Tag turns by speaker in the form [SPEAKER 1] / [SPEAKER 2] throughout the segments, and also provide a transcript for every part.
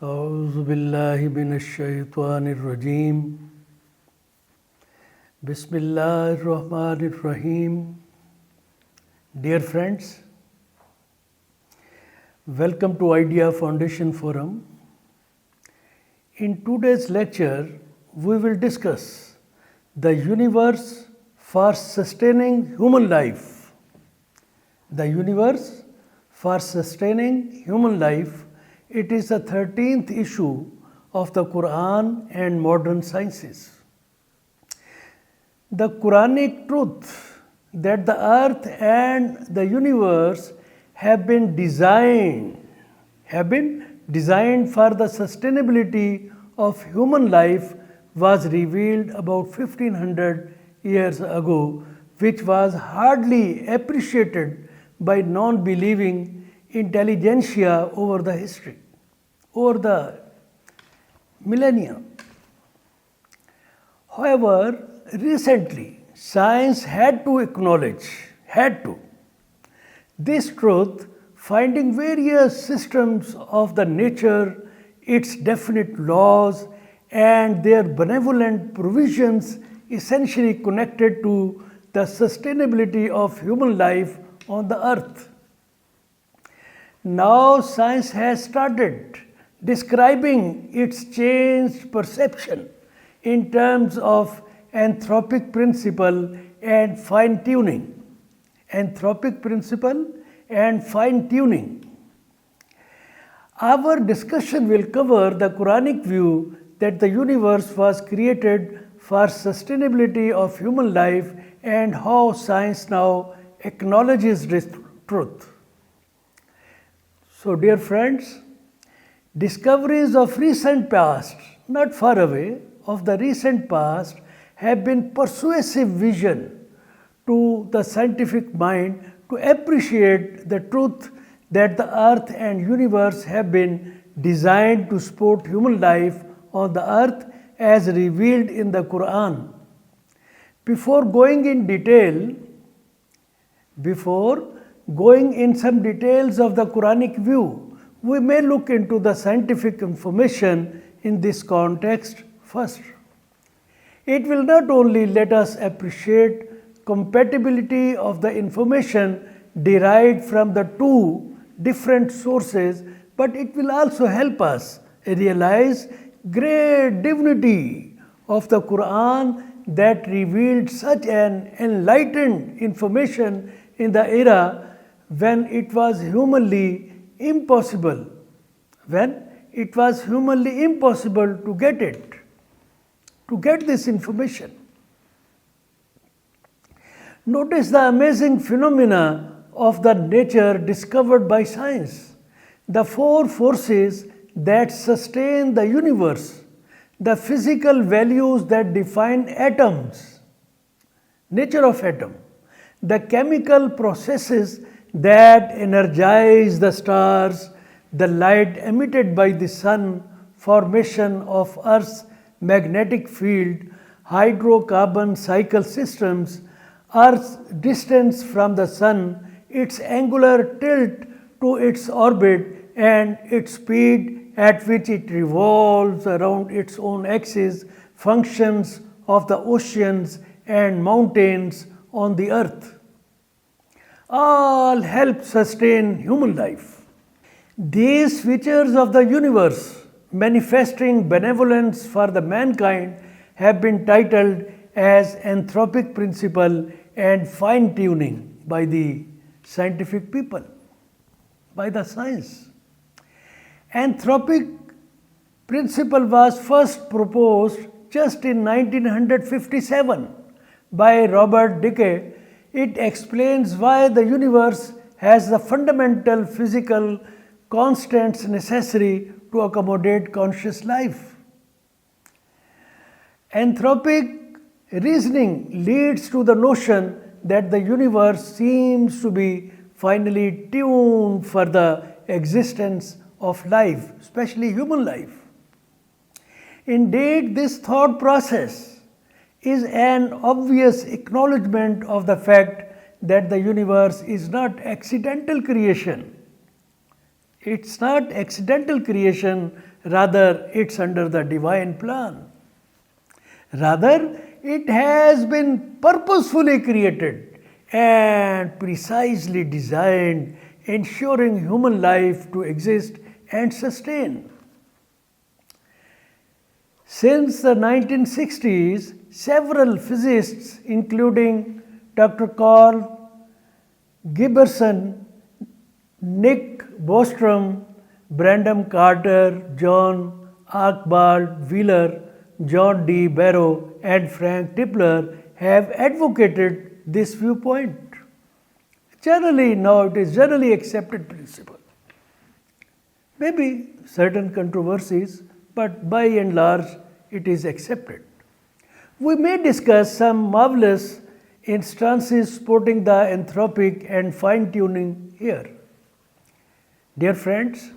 [SPEAKER 1] أعوذ بالله من الشيطان الرجيم بسم الله الرحمن الرحيم. Dear friends, welcome to Idea Foundation Forum. In today's lecture, we will discuss the universe for sustaining human life. The universe for sustaining human life. It is the 13th issue of the Quran and modern sciences. The Quranic truth that the earth and the universe have been designed for the sustainability of human life was revealed about 1500 years ago, which was hardly appreciated by non-believing intelligentsia over the millennia. However, recently science had to acknowledge this truth, finding various systems of the nature, its definite laws and their benevolent provisions essentially connected to the sustainability of human life on the earth. Now science has started describing its changed perception in terms of anthropic principle and fine-tuning. Our discussion will cover the Quranic view that the universe was created for sustainability of human life and how science now acknowledges this truth. So, dear friends, discoveries of recent past, not far away, of the recent past have been persuasive vision to the scientific mind to appreciate the truth that the earth and universe have been designed to support human life on the earth as revealed in the Quran. Before going in some details of the Quranic view, we may look into the scientific information in this context first. It will not only let us appreciate compatibility of the information derived from the two different sources, but it will also help us realize great divinity of the Quran that revealed such an enlightened information in the era when it was humanly impossible to get this information. Notice the amazing phenomena of the nature discovered by science. The four forces that sustain the universe, the physical values that define atoms, nature of atom, the chemical processes that energize the stars, the light emitted by the sun, formation of Earth's magnetic field, hydrocarbon cycle systems, Earth's distance from the sun, its angular tilt to its orbit, and its speed at which it revolves around its own axis, functions of the oceans and mountains on the earth. All help sustain human life. These features of the universe manifesting benevolence for the mankind have been titled as anthropic principle and fine-tuning by the scientific people, by the science. Anthropic principle was first proposed just in 1957 by Robert Dicke. It explains why the universe has the fundamental physical constants necessary to accommodate conscious life. Anthropic reasoning leads to the notion that the universe seems to be finely tuned for the existence of life, especially human life. Indeed, this thought process is an obvious acknowledgement of the fact that the universe is not accidental creation. It's not accidental creation, Rather, it's under the divine plan. Rather, it has been purposefully created and precisely designed, ensuring human life to exist and sustain. Since the 1960s, several physicists, including Dr. Carl Giberson, Nick Bostrom, Brandon Carter, John Archibald Wheeler, John D. Barrow, and Frank Tipler have advocated this viewpoint. Generally, now it is generally accepted principle. Maybe certain controversies, but by and large, it is accepted. We may discuss some marvelous instances supporting the anthropic and fine-tuning here. Dear friends,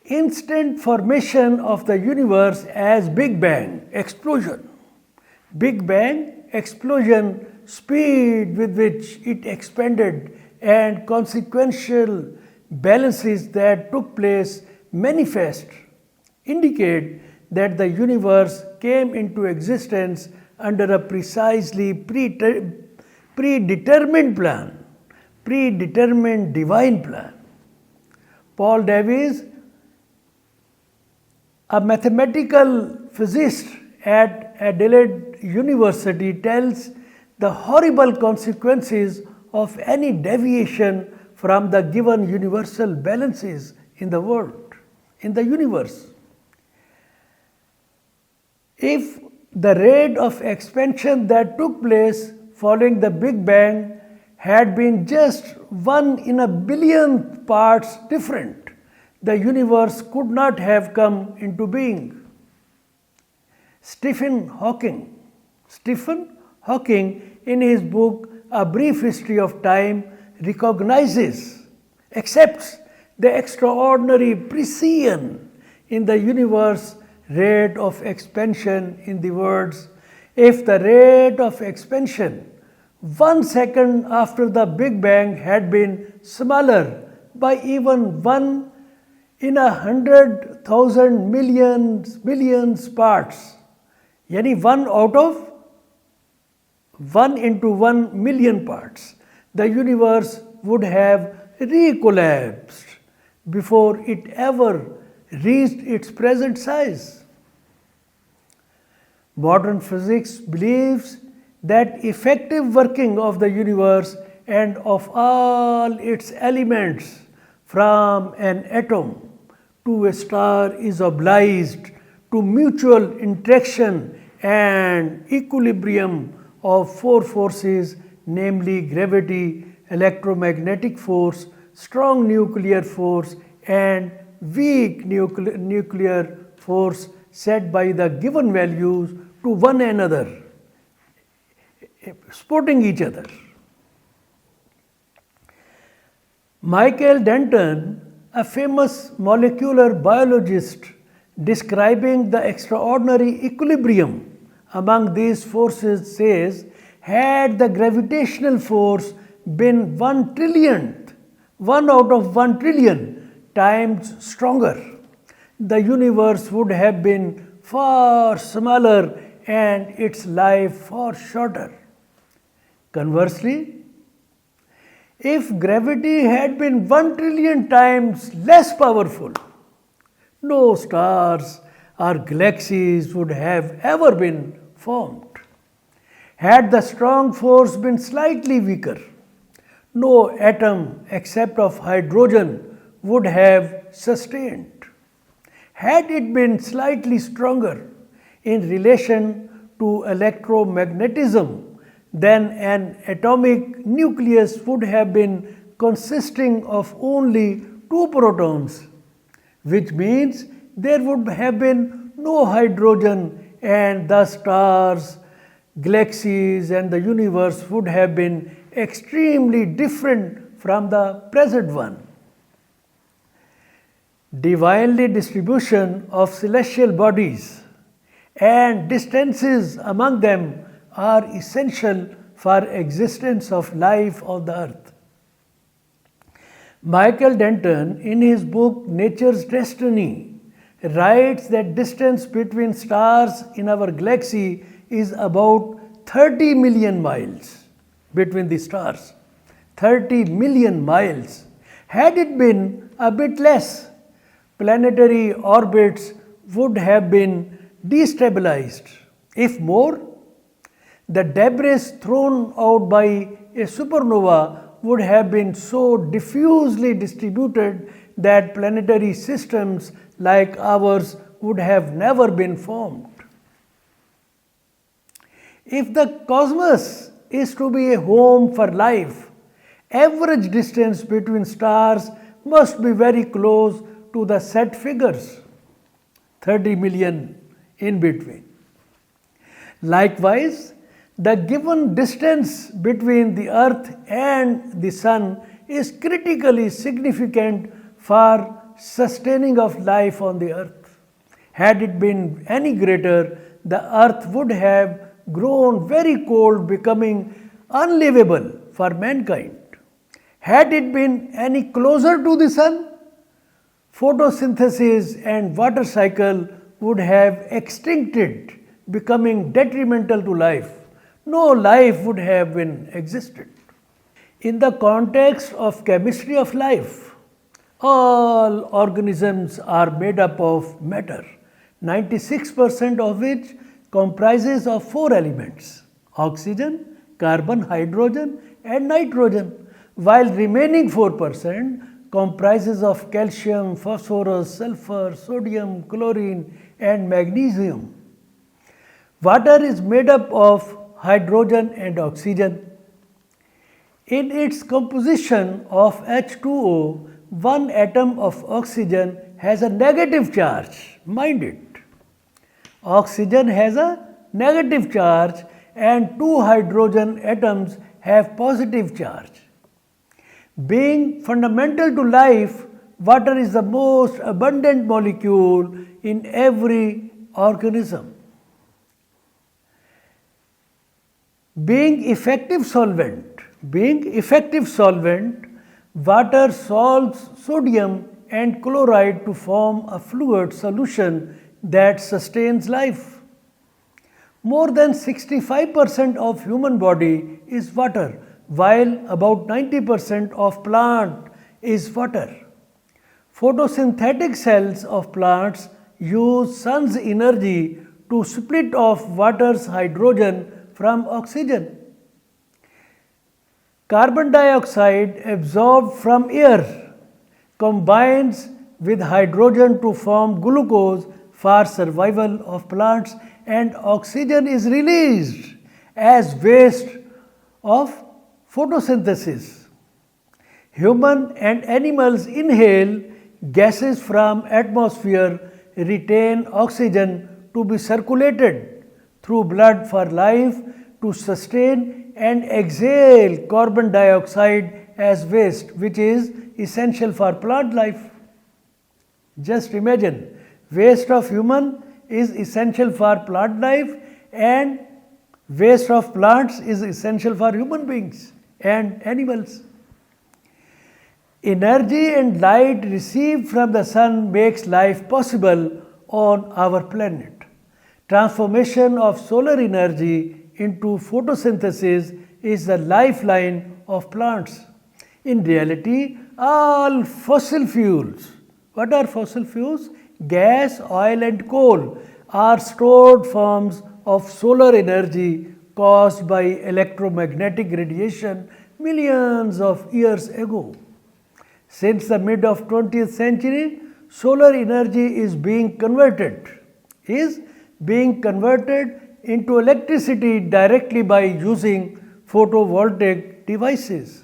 [SPEAKER 1] instant formation of the universe as Big Bang, explosion. Big Bang, explosion, speed with which it expanded, and consequential balances that took place manifest indicate that the universe came into existence under a precisely predetermined plan, predetermined divine plan. Paul Davies, a mathematical physicist at Adelaide University, tells the horrible consequences of any deviation from the given universal balances in the world, in the universe. If the rate of expansion that took place following the Big Bang had been just 1 in a billion parts different, the universe could not have come into being. Stephen Hawking, in his book A Brief History of Time, accepts the extraordinary precision in the universe rate of expansion in the words, if the rate of expansion 1 second after the Big Bang had been smaller by even 1 in 100,000 billions parts, yani 1 out of 1 into 1 million parts, the universe would have recollapsed before it ever reached its present size. Modern physics believes that effective working of the universe and of all its elements, from an atom to a star, is obliged to mutual interaction and equilibrium of 4 forces, namely gravity, electromagnetic force, strong nuclear force, and weak nuclear force set by the given values to one another, supporting each other. Michael Denton, a famous molecular biologist, describing the extraordinary equilibrium among these forces, says, had the gravitational force been 1 trillionth, 1 out of 1 trillion times stronger, the universe would have been far smaller and its life far shorter. Conversely, if gravity had been 1 trillion times less powerful, no stars or galaxies would have ever been formed. Had the strong force been slightly weaker, no atom except of hydrogen would have sustained. Had it been slightly stronger in relation to electromagnetism, then an atomic nucleus would have been consisting of only 2 protons, which means there would have been no hydrogen, and the stars, galaxies, and the universe would have been extremely different from the present one. Divinely distribution of celestial bodies and distances among them are essential for existence of life on the earth. Michael Denton, in his book Nature's Destiny, writes that distance between stars in our galaxy is about 30 million miles between the stars. 30 million miles. Had it been a bit less, planetary orbits would have been destabilized. If more, the debris thrown out by a supernova would have been so diffusely distributed that planetary systems like ours would have never been formed. If the cosmos is to be a home for life, average distance between stars must be very close to the set figures, 30 million in between. Likewise, the given distance between the earth and the sun is critically significant for sustaining of life on the earth. Had it been any greater, the earth would have grown very cold, becoming unlivable for mankind. Had it been any closer to the sun, photosynthesis and water cycle would have extincted, becoming detrimental to life. No life would have been existed. In the context of chemistry of life, all organisms are made up of matter, 96% of which comprises of four elements: oxygen, carbon, hydrogen and nitrogen, while remaining 4% comprises of calcium, phosphorus, sulfur, sodium, chlorine and magnesium. Water is made up of hydrogen and oxygen. In its composition of H2O, one atom of oxygen has a negative charge. Mind it. Oxygen has a negative charge and two hydrogen atoms have positive charge. Being fundamental to life, water is the most abundant molecule in every organism. Being effective solvent, water solves sodium and chloride to form a fluid solution that sustains life. More than 65% of human body is water, while about 90% of plant is water. Photosynthetic cells of plants use sun's energy to split off water's hydrogen from oxygen. Carbon dioxide absorbed from air combines with hydrogen to form glucose for survival of plants, and oxygen is released as waste of photosynthesis. Human and animals inhale gases from atmosphere, retain oxygen to be circulated through blood for life to sustain, and exhale carbon dioxide as waste, which is essential for plant life. Just imagine, waste of human is essential for plant life and waste of plants is essential for human beings and animals. Energy and light received from the sun makes life possible on our planet. Transformation of solar energy into photosynthesis is the lifeline of plants. In reality, all fossil fuels, what are fossil fuels? Gas, oil and coal are stored forms of solar energy caused by electromagnetic radiation millions of years ago. Since the mid of 20th century, solar energy is being converted into electricity directly by using photovoltaic devices.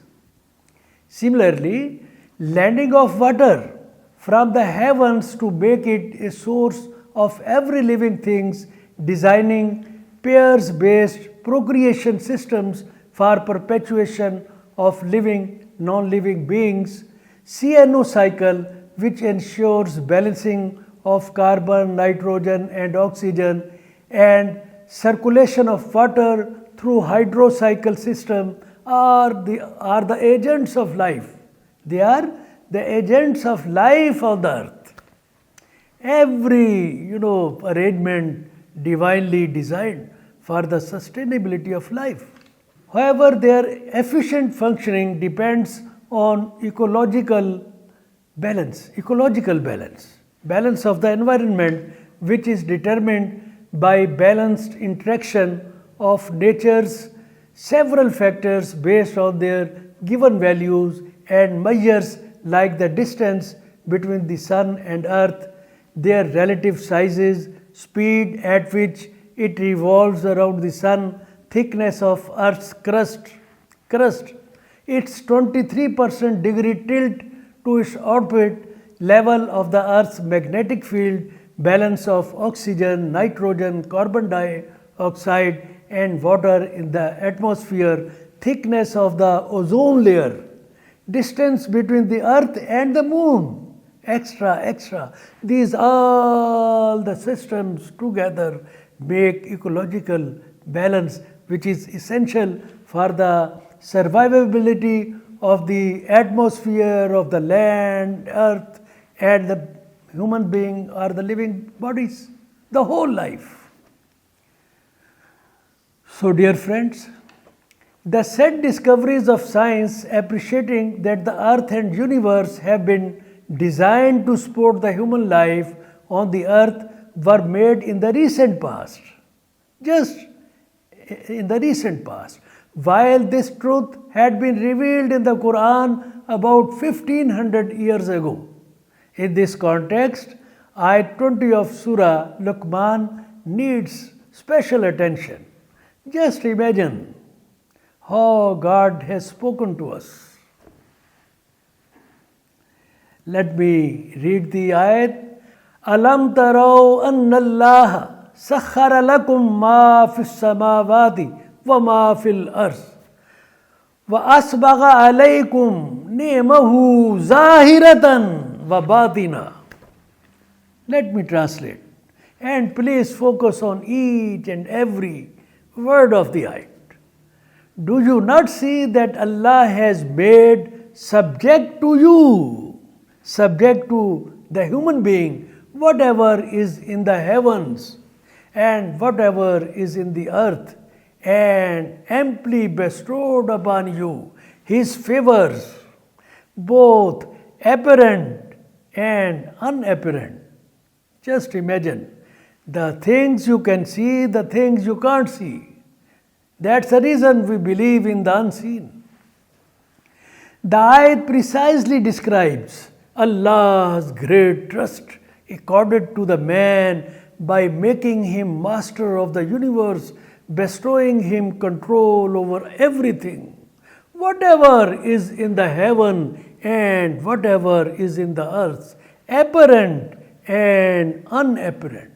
[SPEAKER 1] Similarly, landing of water from the heavens to make it a source of every living things, designing pairs-based procreation systems for perpetuation of living, non-living beings, CNO cycle, which ensures balancing of carbon, nitrogen and oxygen, and circulation of water through hydrocycle system are the agents of life. They are the agents of life on the earth. every arrangement divinely designed for the sustainability of life. However, their efficient functioning depends on ecological balance of the environment, which is determined by balanced interaction of nature's several factors based on their given values and measures like the distance between the sun and earth, their relative sizes, speed at which it revolves around the sun, thickness of earth's crust, its 23% degree tilt to its orbit, level of the earth's magnetic field, balance of oxygen, nitrogen, carbon dioxide and water in the atmosphere, thickness of the ozone layer, distance between the earth and the moon, extra. These all the systems together make ecological balance, which is essential for the survivability of the atmosphere, of the land, earth, and the human being or the living bodies, the whole life. So, dear friends, the said discoveries of science appreciating that the earth and universe have been designed to support the human life on the earth were made in the recent past. Just in the recent past. While this truth had been revealed in the Quran about 1500 years ago. In this context, Ayat 20 of Surah Luqman needs special attention. Just imagine how God has spoken to us. Let me read the ayat. Alam taraw anna Allah sakhara lakum ma fis samawati wa ma fil ardh wa asbagha alaykum ni'amahu zahiratan wa batina. Let me translate. And please focus on each and every word of the ayat. Do you not see that Allah has made subject to you, subject to the human being, whatever is in the heavens and whatever is in the earth, and amply bestowed upon you His favors, both apparent and unapparent. Just imagine the things you can see, the things you can't see. That's the reason we believe in the unseen. The ayat precisely describes Allah's great trust accorded to the man by making him master of the universe, bestowing him control over everything. Whatever is in the heaven and whatever is in the earth, apparent and unapparent.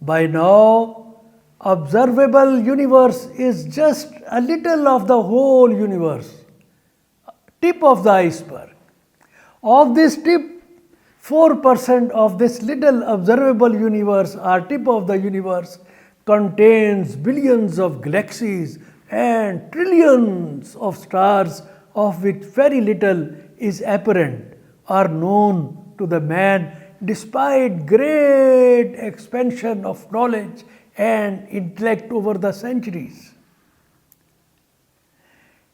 [SPEAKER 1] By now, observable universe is just a little of the whole universe, tip of the iceberg. Of this tip, 4% of this little observable universe or tip of the universe contains billions of galaxies and trillions of stars, of which very little is apparent or known to the man despite great expansion of knowledge and intellect over the centuries.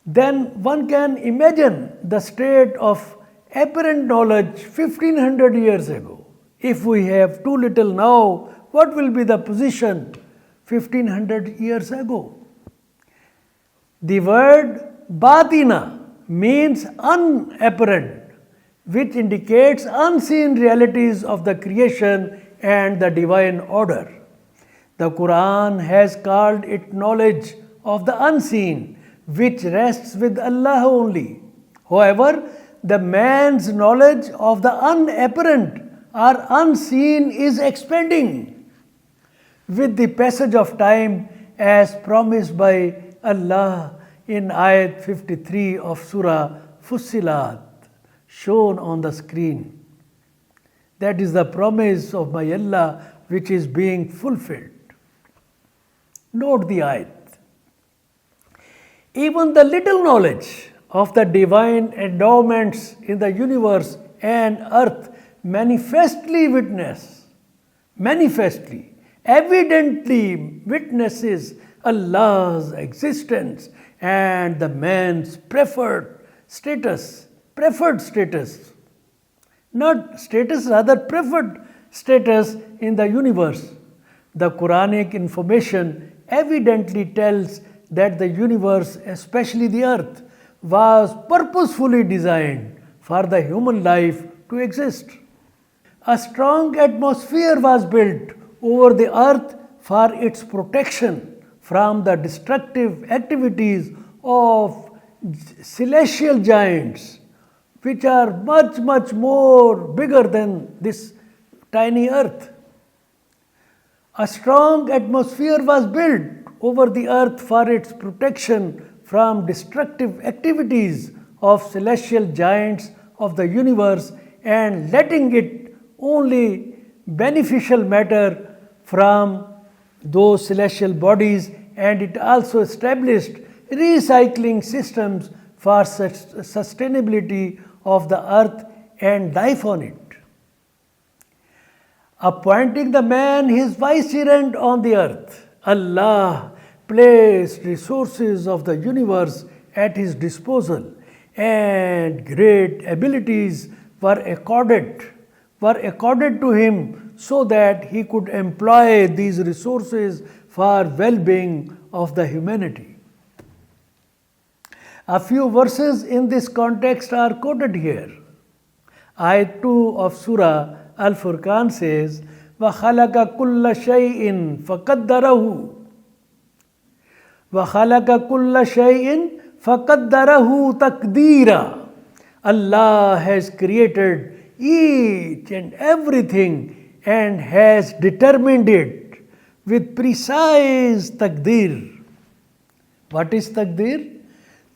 [SPEAKER 1] Then one can imagine the state of apparent knowledge 1500 years ago. If we have too little now, what will be the position 1500 years ago? The word batina means unapparent, which indicates unseen realities of the creation and the divine order. The Quran has called it knowledge of the unseen, which rests with Allah only. However, the man's knowledge of the unapparent or unseen is expanding with the passage of time, as promised by Allah in ayat 53 of Surah Fussilat, shown on the screen. That is the promise of my Allah which is being fulfilled. Note the ayat. Even the little knowledge of the divine endowments in the universe and earth manifestly, evidently witnesses Allah's existence and the man's preferred status, not status, rather preferred status in the universe. The Quranic information evidently tells that the universe, especially the earth, was purposefully designed for the human life to exist. A strong atmosphere was built over the earth for its protection from the destructive activities of celestial giants, which are much, much more bigger than this tiny earth. A strong atmosphere was built over the earth for its protection from destructive activities of celestial giants of the universe and letting it only beneficial matter from those celestial bodies, and it also established recycling systems for sustainability of the earth and life on it. Appointing the man his vicegerent on the earth, Allah placed resources of the universe at his disposal, and great abilities were accorded to him so that he could employ these resources for well-being of the humanity. A few verses in this context are quoted here. Ayat 2 of Surah Al-Furqan says, وَخَلَقَ كُلَّ شَيْءٍ فَقَدَّرَهُ وَخَلَقَ كُلَّ شَيْءٍ فَقَدَّرَهُ تَقْدِيرًا. Allah has created each and everything and has determined it with precise taqdeer. What is taqdeer?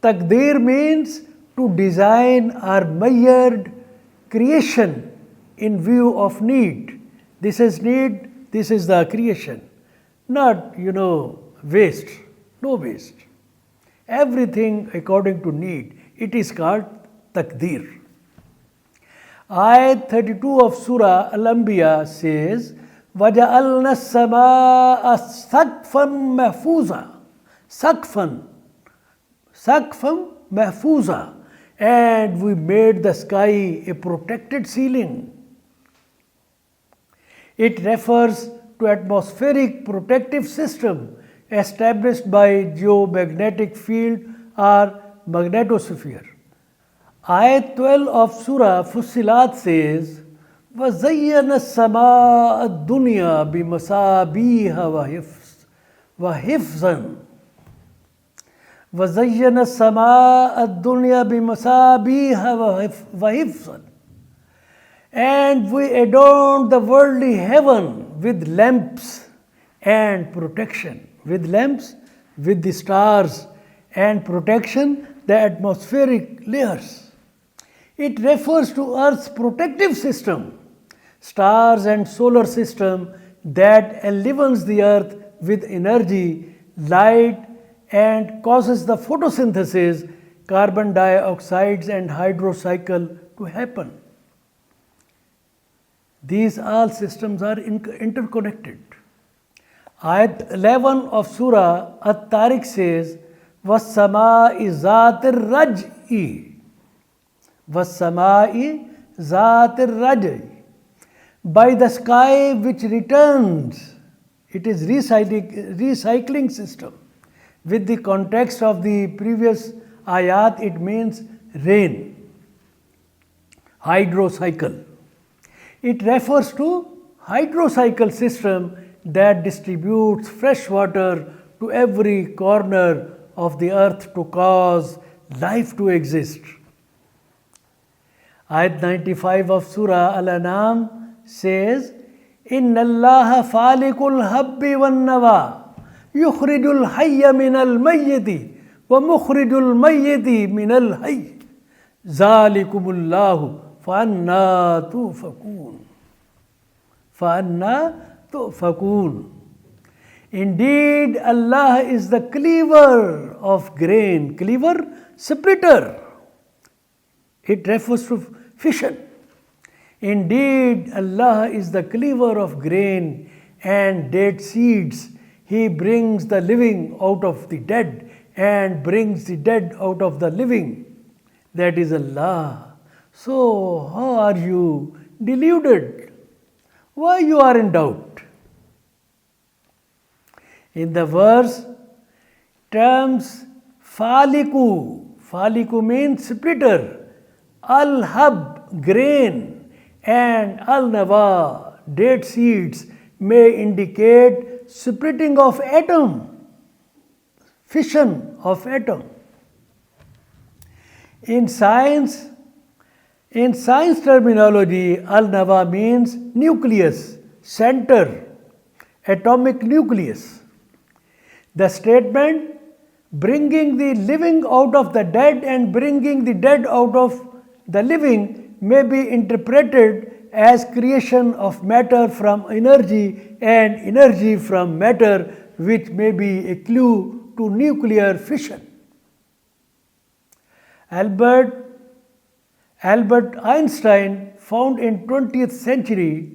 [SPEAKER 1] Taqdeer means to design or measured creation in view of need. This is need, this is the creation. Not, waste. No waste. Everything according to need. It is called taqdeer. Ayat 32 of Surah Al-Anbiya says, وَجَعَلْنَا السَّمَاءَ سَقْفًا مَحْفُوظًا. Saqfan mahfuza, and we made the sky a protected ceiling. It refers to atmospheric protective system established by geomagnetic field or magnetosphere. Ayat 12 of Surah Fussilat says, وَزَيَّنَ السَّمَاءَ الدُّنْيَا بِمَصَابِيهَ وَحِفْظًا. وَزَيَّنَ السَّمَاءَ الدُّنْيَا بِمَصَابِيهَ وَحِفْظًا. And we adorned the worldly heaven with lamps and protection. With lamps, with the stars, and protection, the atmospheric layers. It refers to Earth's protective system, stars and solar system that enlivens the Earth with energy, light, and causes the photosynthesis, carbon dioxide and hydrocycle to happen. These all systems are interconnected. Ayat 11 of Surah At-Tariq says, وَالسَّمَاءِ ذَاتِ الرَّجْعِ وَالسَّمَاءِ ذَاتِ الرَّجْعِ. By the sky which returns. It is recycling system. With the context of the previous ayat, it means rain, hydrocycle. It refers to hydrocycle system that distributes fresh water to every corner of the earth to cause life to exist. Ayat 95 of Surah Al-An'am says, إِنَّ اللَّهَ فَالِقُ الْحَبِّ وَالنَّوَى يُخْرِجُ الْحَيَّ مِنَ الْمَيِّتِ وَمُخْرِجُ الْمَيِّتِ مِنَ الْحَيِّ ذَلِكُمُ اللَّهُ فَأَنَّى تُؤْفَكُونَ. Indeed, Allah is the cleaver of grain. Cleaver, splitter. It refers to fission. Indeed, Allah is the cleaver of grain and date seeds. He brings the living out of the dead and brings the dead out of the living. That is Allah. So, how are you deluded? Why you are in doubt? In the verse, terms faliku means splitter, al-hab, grain, and al-nawa, date seeds, may indicate splitting of atom, fission of atom. In science terminology, al-nawa means nucleus, center, atomic nucleus. The statement bringing the living out of the dead and bringing the dead out of the living may be interpreted as creation of matter from energy and energy from matter, which may be a clue to nuclear fission. Albert Einstein found in 20th century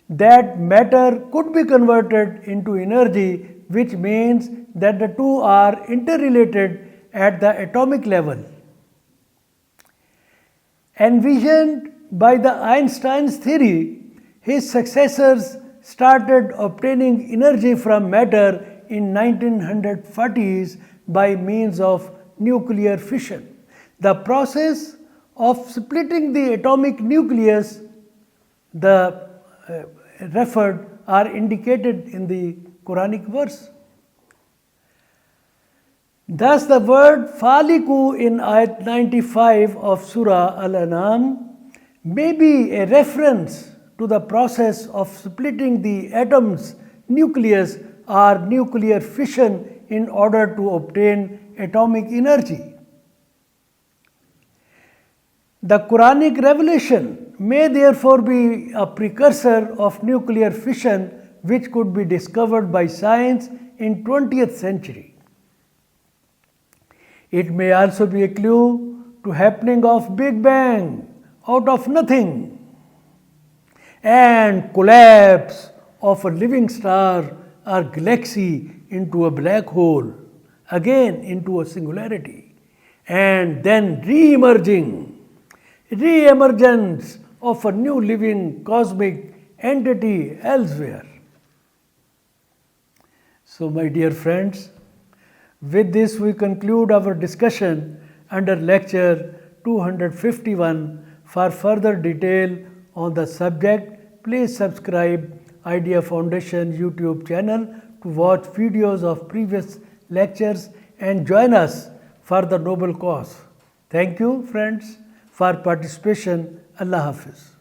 [SPEAKER 1] that matter could be converted into energy, which means that the two are interrelated at the atomic level. Envisioned by the Einstein's theory, his successors started obtaining energy from matter in 1940s by means of nuclear fission. The process of splitting the atomic nucleus, the referred, are indicated in the Qur'anic verse. Thus, the word faliku in ayat 95 of Surah Al-An'am may be a reference to the process of splitting the atom's nucleus or nuclear fission in order to obtain atomic energy. The Quranic revelation may therefore be a precursor of nuclear fission, which could be discovered by science in 20th century. It may also be a clue to happening of Big Bang out of nothing and collapse of a living star or galaxy into a black hole, again into a singularity, and then re-emergence of a new living cosmic entity elsewhere. So, my dear friends, with this we conclude our discussion under lecture 251. For further detail on the subject, please subscribe Idea Foundation YouTube channel to watch videos of previous lectures and join us for the noble cause. Thank you, friends, for participation. Allah Hafiz.